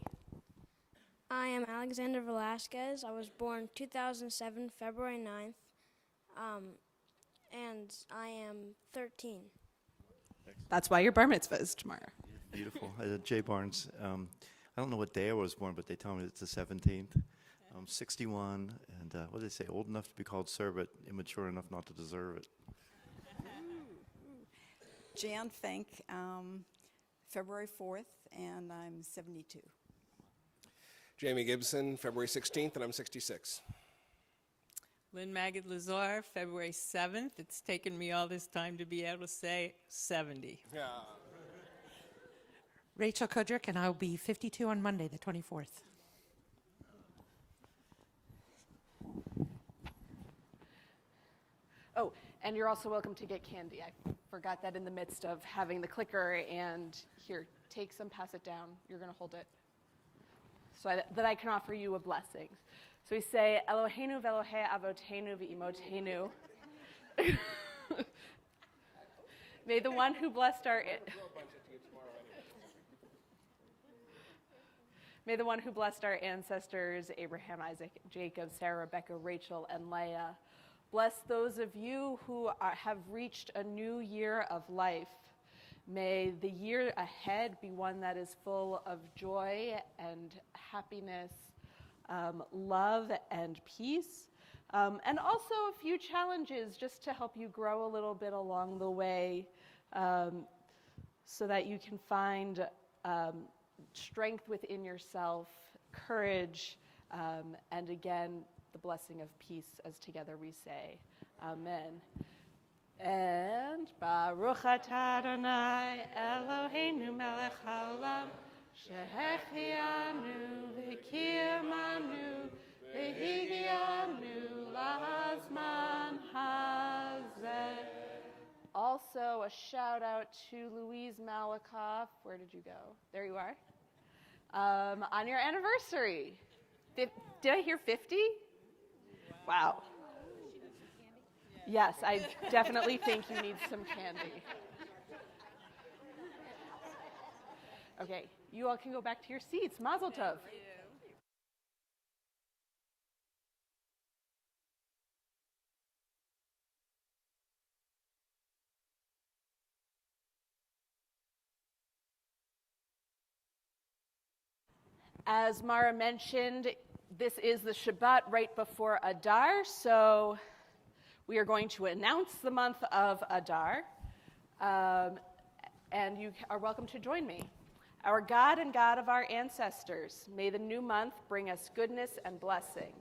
I am Alexander Velasquez. I was born 2007, February 9th, and I am 13. That's why your bar mitzvah is tomorrow. Beautiful. Jay Barnes. I don't know what day I was born, but they tell me it's the 17th. I'm 61, and what do they say? Old enough to be called sir, but immature enough not to deserve it. Jan Fink, February 4th, and I'm 72. Jamie Gibson, February 16th, and I'm 66. Lynn Magid Lazar, February 7th. It's taken me all this time to be able to say 70. Yeah. Rachel Kudrick, and I'll be 52 on Monday, the 24th. Oh, and you're also welcome to get candy. I forgot that in the midst of having the clicker, and here, take some, pass it down. You're going to hold it so that I can offer you a blessing. So we say, Eloheinu ve'Elohei avotenu ve'imotenu. May the one who blessed our May the one who blessed our ancestors, Abraham, Isaac, Jacob, Sarah, Rebecca, Rachel, and Leah, bless those of you who have reached a new year of life. May the year ahead be one that is full of joy and happiness, love and peace, and also a few challenges just to help you grow a little bit along the way, so that you can find strength within yourself, courage, and again, the blessing of peace as together we say, Amen. And Baruch atah Adonai Eloheinu melech haolam shehechianu v'kiyamanu v'higianu lahazman hazeh. Also, a shout out to Louise Malakoff. Where did you go? There you are. On your anniversary. Did I hear 50? Wow. Yes, I definitely think you need some candy. Okay, you all can go back to your seats. Mazel tov. As Mara mentioned, this is the Shabbat right before Adar, so we are going to announce the month of Adar, and you are welcome to join me. Our God and God of our ancestors, may the new month bring us goodness and blessing.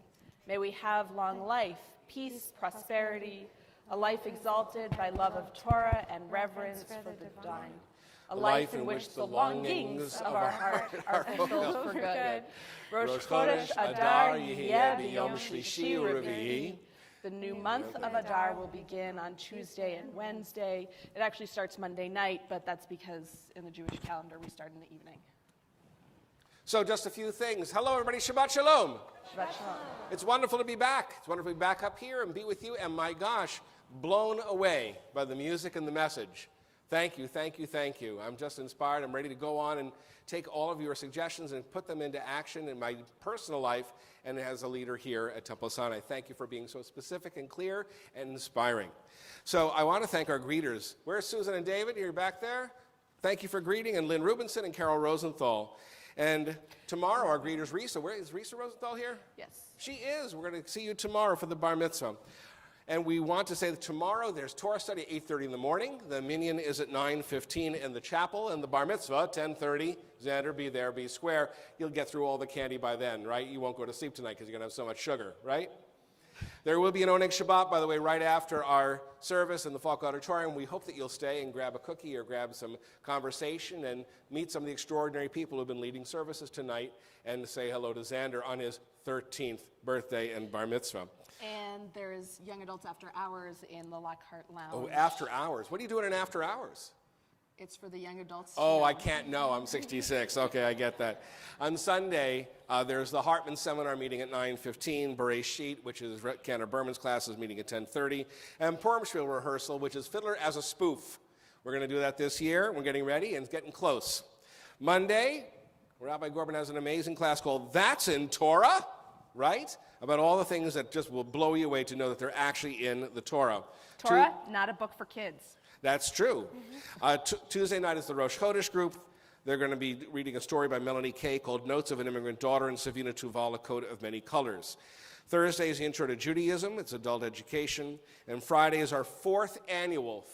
May we have long life, peace, prosperity, a life exalted by love of Torah and reverence for the divine. A life in which the longings of our heart are fulfilled for good. Rosh Chodesh Adar Yeh b'Yom Shlishi U'Revi'i. The new month of Adar will begin on Tuesday and Wednesday. It actually starts Monday night, but that's because in the Jewish calendar we start in the evening. So just a few things. Hello, everybody. Shabbat Shalom. Shabbat Shalom. It's wonderful to be back. It's wonderful to be back up here and be with you. And my gosh, blown away by the music and the message. Thank you, thank you, thank you. I'm just inspired. I'm ready to go on and take all of your suggestions and put them into action in my personal life and as a leader here at Temple Sinai. Thank you for being so specific and clear and inspiring. So I want to thank our greeters. Where's Susan and David? You're back there? Thank you for greeting. And Lynn Rubinson and Carol Rosenthal. And tomorrow our greeters, Risa. Where is Risa Rosenthal here? Yes. She is. We're going to see you tomorrow for the bar mitzvah. And we want to say that tomorrow there's Torah study at 8:30 in the morning. The minyan is at 9:15 in the chapel, and the bar mitzvah, 10:30. Xander, be there, be square. You'll get through all the candy by then, right? You won't go to sleep tonight because you're going to have so much sugar, right? There will be an Oneg Shabbat, by the way, right after our service in the Falk Auditorium. We hope that you'll stay and grab a cookie or grab some conversation and meet some of the extraordinary people who have been leading services tonight and say hello to Xander on his 13th birthday and bar mitzvah. And there's young adults after hours in the Lockhart Lounge. Oh, after hours. What are you doing in after hours? It's for the young adults. Oh, I can't know. I'm 66. Okay, I get that. On Sunday, there's the Hartman Seminar meeting at 9:15. Bereshit, which is Cantor Berman's class, is meeting at 10:30. And Purimshville rehearsal, which is Fiddler as a Spoof. We're going to do that this year. We're getting ready and it's getting close. Monday, Rabbi Gorban has an amazing class called That's in Torah, right? About all the things that just will blow you away to know that they're actually in the Torah. Torah, not a book for kids. That's true. Tuesday night is the Rosh Chodesh group. They're going to be reading a story by Melanie Kay called Notes of an Immigrant Daughter and Savina Tuval, A Coat of Many Colors. Thursday is the Intro to Judaism. It's adult education. And Friday is our fourth annual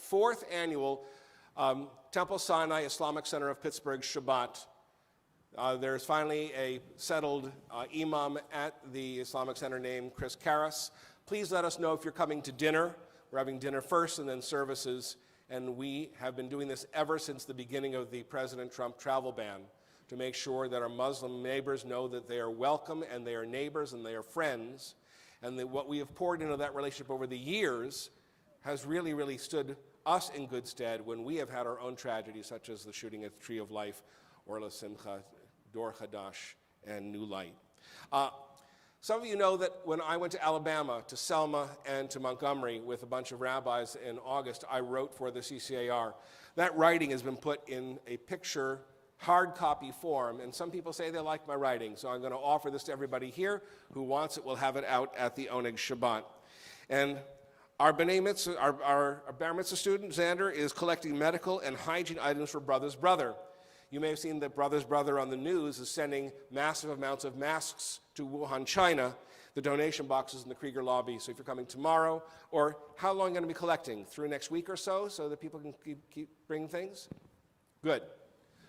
Temple Sinai Islamic Center of Pittsburgh Shabbat. There's finally a settled imam at the Islamic Center named Chris Karras. Please let us know if you're coming to dinner. We're having dinner first and then services. And we have been doing this ever since the beginning of the President Trump travel ban to make sure that our Muslim neighbors know that they are welcome and they are neighbors and they are friends. And that what we have poured into that relationship over the years has really, really stood us in good stead when we have had our own tragedies, such as the shooting at the Tree of Life, Orla Simcha, Dor Hadash, and New Light. Some of you know that when I went to Alabama, to Selma, and to Montgomery with a bunch of rabbis in August, I wrote for the CCAR. That writing has been put in a picture, hard copy form, and some people say they like my writing, so I'm going to offer this to everybody here. Who wants it will have it out at the Oneg Shabbat. And our B'nai Mitzvah, our Bar Mitzvah student, Xander, is collecting medical and hygiene items for Brother's Brother. You may have seen that Brother's Brother on the news is sending massive amounts of masks to Wuhan, China. The donation box is in the Krieger lobby, so if you're coming tomorrow, or how long are you going to be collecting? Through next week or so that people can keep bringing things? Good.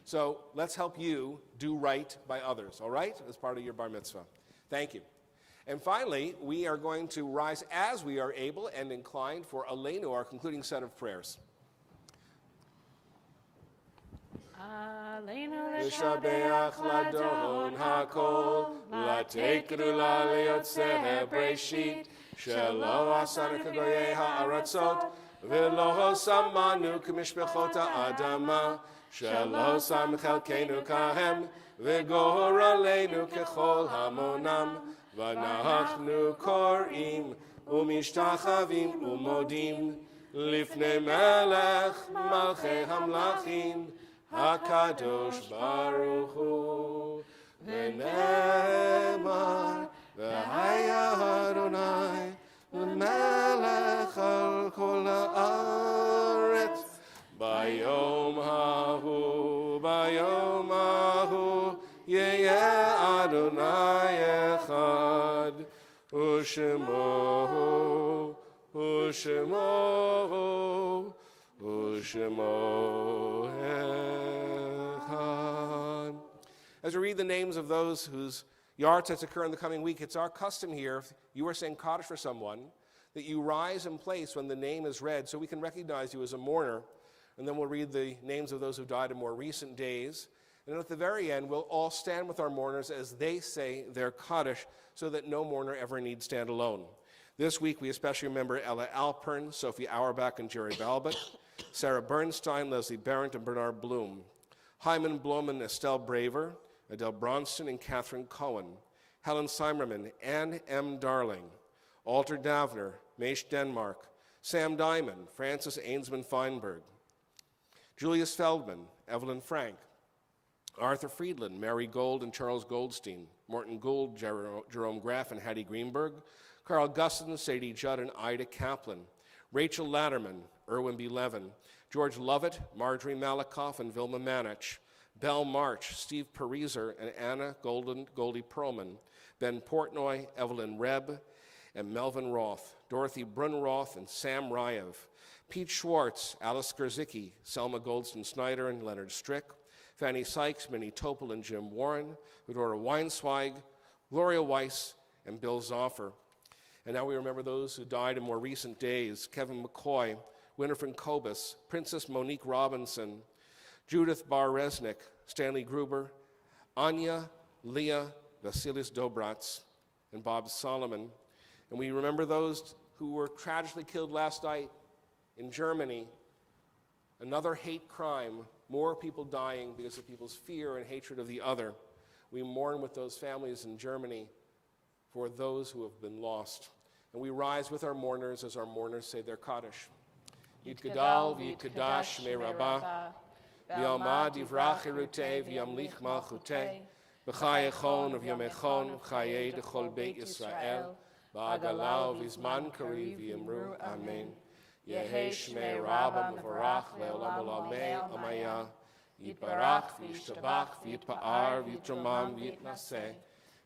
So let's help you do right by others, all right? As part of your bar mitzvah. Thank you. And finally, we are going to rise as we are able and inclined for Aleinu, our concluding set of prayers. Aleinu L'shabeach ladon hakol, latekru la leyotzeh breshit, shelo asanu kagoyei ha'aratzot, v'lo samanu k'mishpechot ha'adama, shelo sam chelkeinu kahem, v'gor aleinu kechol hamonam, v'nachnu korim, u'mishtachavim u'modim, lifnei melech malchei hamlachim, HaKadosh Baruch Hu, V'nemar, V'haya Adonai, V'melech al kol ha'aretz, Bayom hahu, Yeyeh Adonai echad, U'shemo, As we read the names of those whose yahrzeits occur in the coming week, it's our custom here, if you are saying Kaddish for someone, that you rise in place when the name is read so we can recognize you as a mourner. And then we'll read the names of those who died in more recent days. And then at the very end, we'll all stand with our mourners as they say their Kaddish so that no mourner ever need stand alone. This week, we especially remember Ella Alpern, Sophie Auerbach, and Jerry Balbert, Sarah Bernstein, Leslie Barrett, and Bernard Bloom, Hyman Blum and Estelle Braver, Adele Bronston and Catherine Cohen, Helen Seimerman, Anne M. Darling, Alter Davner, Maish Denmark, Sam Diamond, Francis Ainsman Feinberg, Julius Feldman, Evelyn Frank, Arthur Friedland, Mary Gold and Charles Goldstein, Morton Gould, Jerome Graff and Hattie Greenberg, Carl Gustin, Sadie Judd and Ida Kaplan, Rachel Latterman, Erwin B. Levin, George Lovett, Marjorie Malikoff and Vilma Manich, Belle March, Steve Pariser and Anna Goldie Perlman, Ben Portnoy, Evelyn Rebb, and Melvin Roth, Dorothy Brunroth and Sam Ryev, Pete Schwartz, Alice Gerzicki, Selma Goldston Snyder and Leonard Strick, Fanny Sykes, Minnie Topol and Jim Warren, Eudora Weinsweig, Gloria Weiss, and Bill Zoffer. And now we remember those who died in more recent days: Kevin McCoy, Winifred Kobus, Princess Monique Robinson, Judith Bar-Resnick, Stanley Gruber, Anya, Leah, Vasilis Dobratz, and Bob Solomon. And we remember those who were tragically killed last night in Germany. Another hate crime, more people dying because of people's fear and hatred of the other. We mourn with those families in Germany for those who have been lost. And we rise with our mourners as our mourners say their Kaddish. Yit Gadal, V'yit Kadash, Me Rabbah, V'yalma Divrach Erutei, V'yamlich Malchutei, B'chai Echon, V'yam Echon, V'chayei Dechol Beit Yisrael, V'agalau V'zman Kari V'yimru, Amen. Yehi Shmei Rabbah Mevorach Le'olam Olamei Amaya, Yitbarach V'yishtabach V'yitpa'ar V'yitramam V'yitnaseh,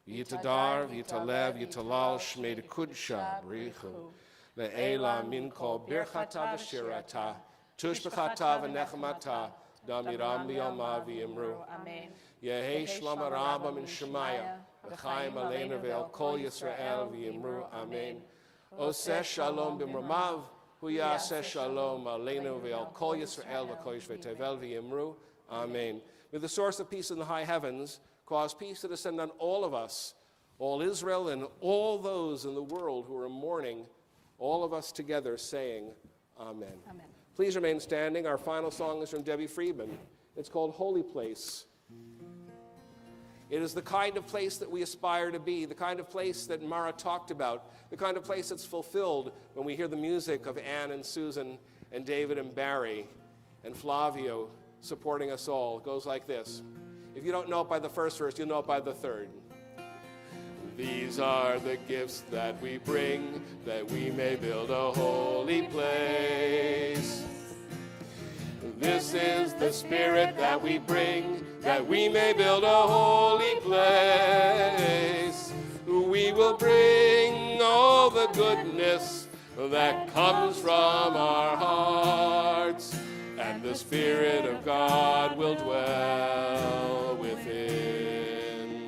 V'yitadar V'yitalev V'yitalal Shmei Dekudsha B'richu, Le'ela Min Kol Birchata V'shirata, Tushbechata V'nechemata, Damiram B'yalma V'yimru. Amen. Yehi Shlama Rabbah Min Shemaya, V'chaim Aleinu V'el Kol Yisrael V'yimru. Amen. Oseh Shalom B'mramav, Huyaseh Shalom Aleinu V'el Kol Yisrael V'kol Yishvei Tevel V'yimru. Amen. May the source of peace in the high heavens cause peace to descend on all of us, all Israel and all those in the world who are mourning, all of us together saying, Amen. Amen. Please remain standing. Our final song is from Debbie Friedman. It's called Holy Place. It is the kind of place that we aspire to be, the kind of place that Mara talked about, the kind of place that's fulfilled when we hear the music of Anne and Susan and David and Barry and Flavio supporting us all. It goes like this. If you don't know it by the first verse, you'll know it by the third. These are the gifts that we bring, that we may build a holy place. This is the spirit that we bring, that we may build a holy place. We will bring all the goodness that comes from our hearts, and the Spirit of God will dwell within.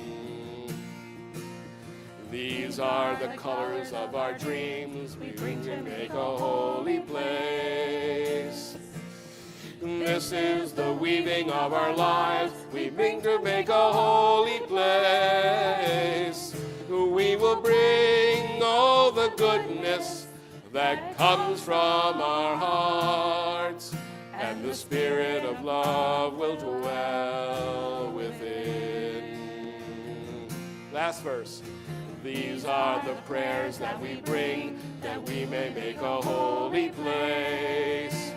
These are the colors of our dreams we bring to make a holy place. This is the weaving of our lives we bring to make a holy place. We will bring all the goodness that comes from our hearts, and the Spirit of love will dwell within. Last verse. These are the prayers that we bring, that we may make a holy place.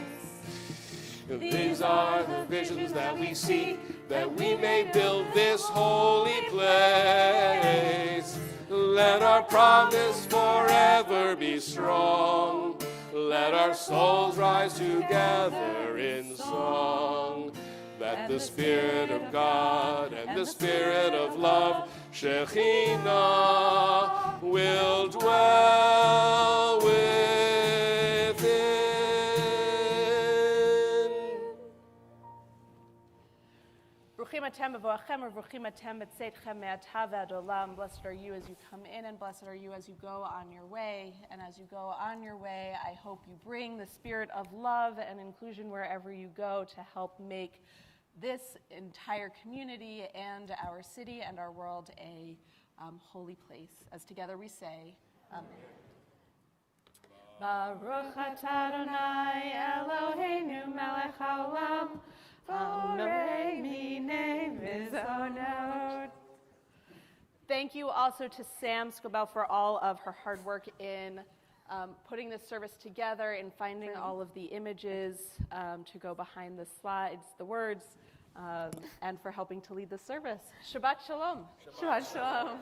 These are the visions that we see, that we may build this holy place. Let our promise forever be strong. Let our souls rise together in song, that the Spirit of God and the Spirit of love, Shekhinah, will dwell within. Bruchim atem b'voachem, or bruchim atem b'tzeitchem me'ata v'ad olam. Blessed are you as you come in, and blessed are you as you go on your way. And as you go on your way, I hope you bring the spirit of love and inclusion wherever you go to help make this entire community and our city and our world a holy place. As together we say, Amen. Baruch atah Adonai Eloheinu melech haolam, borei minei v'zonot. Thank you also to Sam Scobell for all of her hard work in putting this service together and finding all of the images to go behind the slides, the words, and for helping to lead the service. Shabbat shalom. Shabbat shalom.